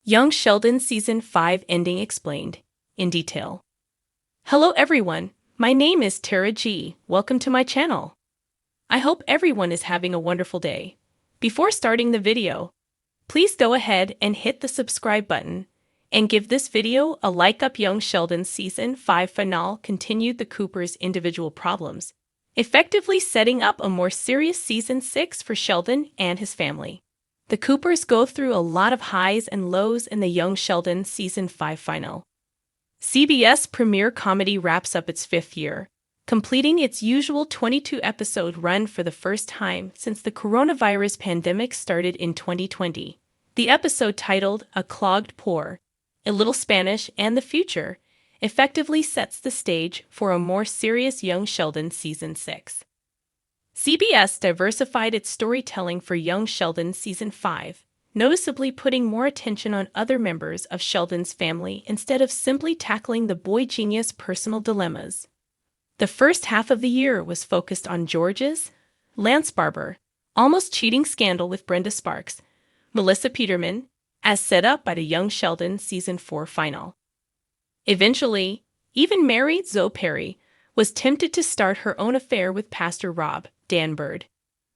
Young Sheldon Season 5 ending explained in detail. Hello everyone, my name is Tara G. Welcome to my channel. I hope everyone is having a wonderful day. Before starting the video, please go ahead and hit the subscribe button and give this video a like up. Young Sheldon Season 5 finale continued the Cooper's individual problems, effectively setting up a more serious Season 6 for Sheldon and his family. The Coopers go through a lot of highs and lows in the Young Sheldon Season 5 final. CBS premiere comedy wraps up its 5th year, completing its usual 22-episode run for the first time since the coronavirus pandemic started in 2020. The episode titled A Clogged Pour, A Little Spanish and the Future effectively sets the stage for a more serious Young Sheldon Season 6. CBS diversified its storytelling for Young Sheldon Season 5, noticeably putting more attention on other members of Sheldon's family instead of simply tackling the boy genius' personal dilemmas. The first half of the year was focused on George's Lance Barber almost cheating scandal with Brenda Sparks, Melissa Peterman, as set up by the Young Sheldon Season 4 final. Eventually, even Mary Zoe Perry was tempted to start her own affair with Pastor Rob Dan Bird.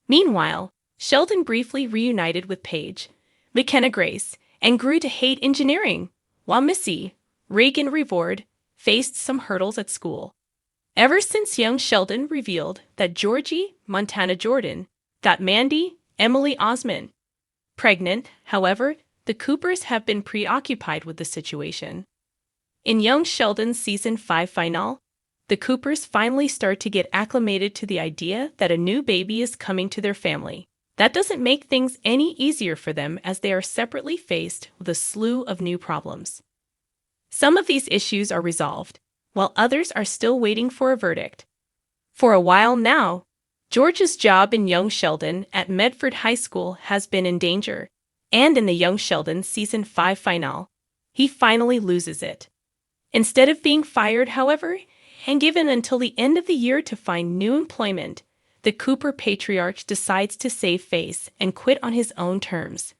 Meanwhile, Sheldon briefly reunited with Paige McKenna Grace and grew to hate engineering, while Missy Reagan Revord faced some hurdles at school. Ever since Young Sheldon revealed that Georgie Montana Jordan got Mandy Emily Osmond pregnant, however, the Coopers have been preoccupied with the situation. In Young Sheldon's Season 5 finale, the Coopers finally start to get acclimated to the idea that a new baby is coming to their family. That doesn't make things any easier for them as they are separately faced with a slew of new problems. Some of these issues are resolved, while others are still waiting for a verdict. For a while now, George's job in Young Sheldon at Medford High School has been in danger, and in the Young Sheldon Season 5 finale, he finally loses it. Instead of being fired, however, and given until the end of the year to find new employment, the Cooper patriarch decides to save face and quit on his own terms.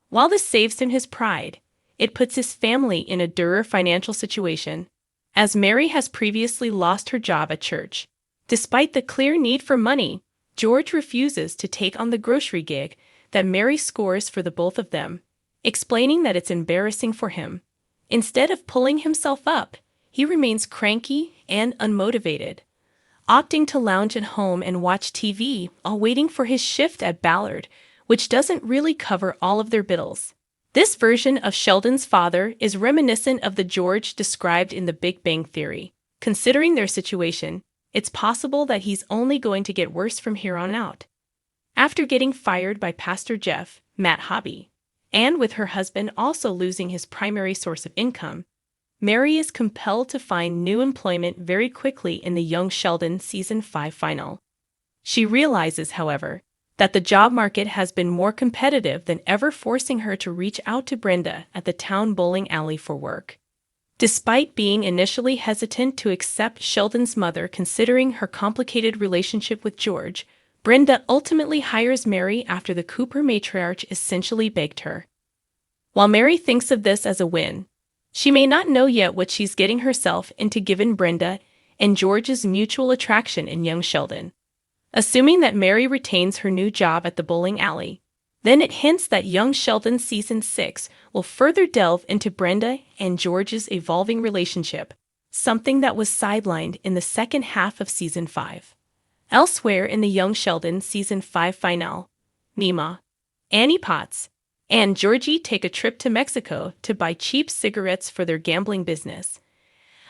While this saves him his pride, it puts his family in a dire financial situation, as Mary has previously lost her job at church. Despite the clear need for money, George refuses to take on the grocery gig that Mary scores for the both of them, explaining that it's embarrassing for him. Instead of pulling himself up, he remains cranky and unmotivated, opting to lounge at home and watch TV while waiting for his shift at Ballard, which doesn't really cover all of their bills. This version of Sheldon's father is reminiscent of the George described in The Big Bang Theory. Considering their situation, it's possible that he's only going to get worse from here on out. After getting fired by Pastor Jeff, Matt Hobby, and with her husband also losing his primary source of income, Mary is compelled to find new employment very quickly in the Young Sheldon Season 5 final. She realizes, however, that the job market has been more competitive than ever, forcing her to reach out to Brenda at the town bowling alley for work. Despite being initially hesitant to accept Sheldon's mother considering her complicated relationship with George, Brenda ultimately hires Mary after the Cooper matriarch essentially begged her. While Mary thinks of this as a win, she may not know yet what she's getting herself into given Brenda and George's mutual attraction in Young Sheldon. Assuming that Mary retains her new job at the bowling alley, then it hints that Young Sheldon Season 6 will further delve into Brenda and George's evolving relationship, something that was sidelined in the second half of Season 5. Elsewhere in the Young Sheldon Season 5 finale, Nima, Annie Potts, and Georgie take a trip to Mexico to buy cheap cigarettes for their gambling business.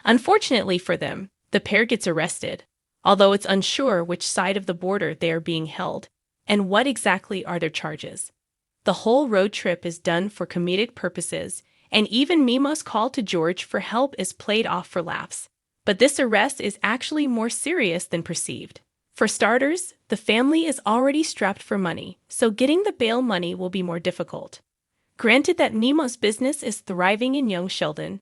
Unfortunately for them, the pair gets arrested, although it's unsure which side of the border they are being held, and what exactly are their charges. The whole road trip is done for comedic purposes, and even Mima's call to George for help is played off for laughs. But this arrest is actually more serious than perceived. For starters, the family is already strapped for money, so getting the bail money will be more difficult. Granted that Nima's business is thriving in Young Sheldon,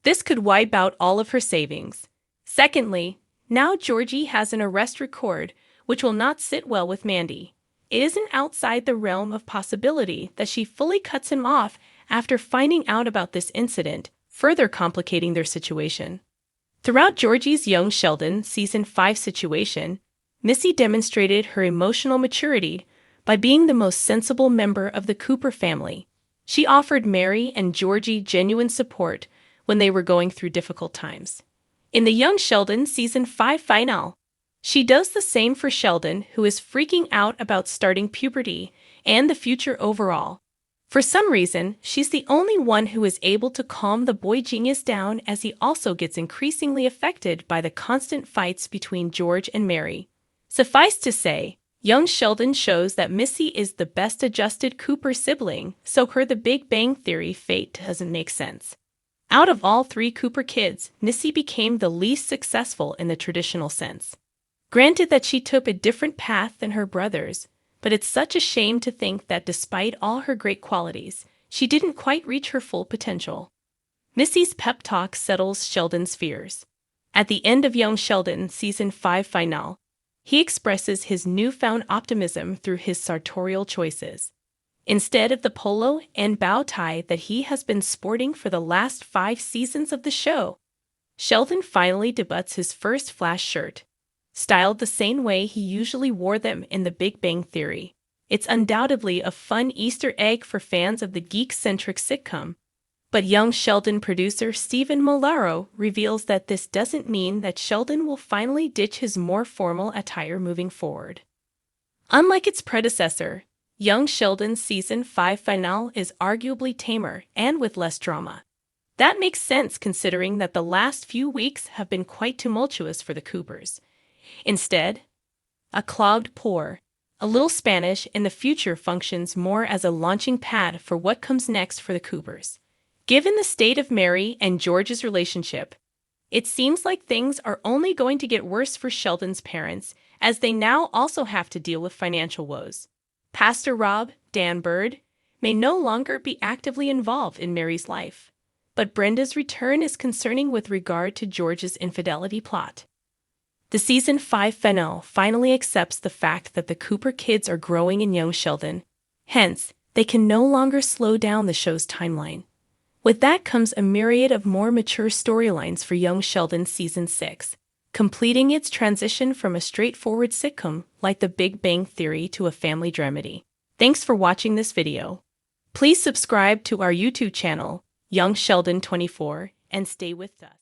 this could wipe out all of her savings. Secondly, now Georgie has an arrest record, which will not sit well with Mandy. It isn't outside the realm of possibility that she fully cuts him off after finding out about this incident, further complicating their situation. Throughout Georgie's Young Sheldon Season 5 situation, Missy demonstrated her emotional maturity by being the most sensible member of the Cooper family. She offered Mary and Georgie genuine support when they were going through difficult times. In the Young Sheldon Season 5 finale, she does the same for Sheldon, who is freaking out about starting puberty and the future overall. For some reason, she's the only one who is able to calm the boy genius down, as he also gets increasingly affected by the constant fights between George and Mary. Suffice to say, Young Sheldon shows that Missy is the best adjusted Cooper sibling, so her The Big Bang Theory fate doesn't make sense. Out of all three Cooper kids, Missy became the least successful in the traditional sense. Granted that she took a different path than her brothers, but it's such a shame to think that despite all her great qualities, she didn't quite reach her full potential. Missy's pep talk settles Sheldon's fears. At the end of Young Sheldon Season 5 finale, he expresses his newfound optimism through his sartorial choices. Instead of the polo and bow tie that he has been sporting for the last 5 seasons of the show, Sheldon finally debuts his first Flash shirt, styled the same way he usually wore them in The Big Bang Theory. It's undoubtedly a fun Easter egg for fans of the geek-centric sitcom. But Young Sheldon producer Stephen Molaro reveals that this doesn't mean that Sheldon will finally ditch his more formal attire moving forward. Unlike its predecessor, Young Sheldon's Season 5 finale is arguably tamer and with less drama. That makes sense considering that the last few weeks have been quite tumultuous for the Coopers. Instead, a clogged pour, a little Spanish in the future functions more as a launching pad for what comes next for the Coopers. Given the state of Mary and George's relationship, it seems like things are only going to get worse for Sheldon's parents, as they now also have to deal with financial woes. Pastor Rob, Dan Bird, may no longer be actively involved in Mary's life, but Brenda's return is concerning with regard to George's infidelity plot. The Season 5 finale finally accepts the fact that the Cooper kids are growing in Young Sheldon, hence, they can no longer slow down the show's timeline. With that comes a myriad of more mature storylines for Young Sheldon Season 6, completing its transition from a straightforward sitcom like The Big Bang Theory to a family dramedy. Thanks for watching this video. Please subscribe to our YouTube channel, Young Sheldon 24, and stay with us.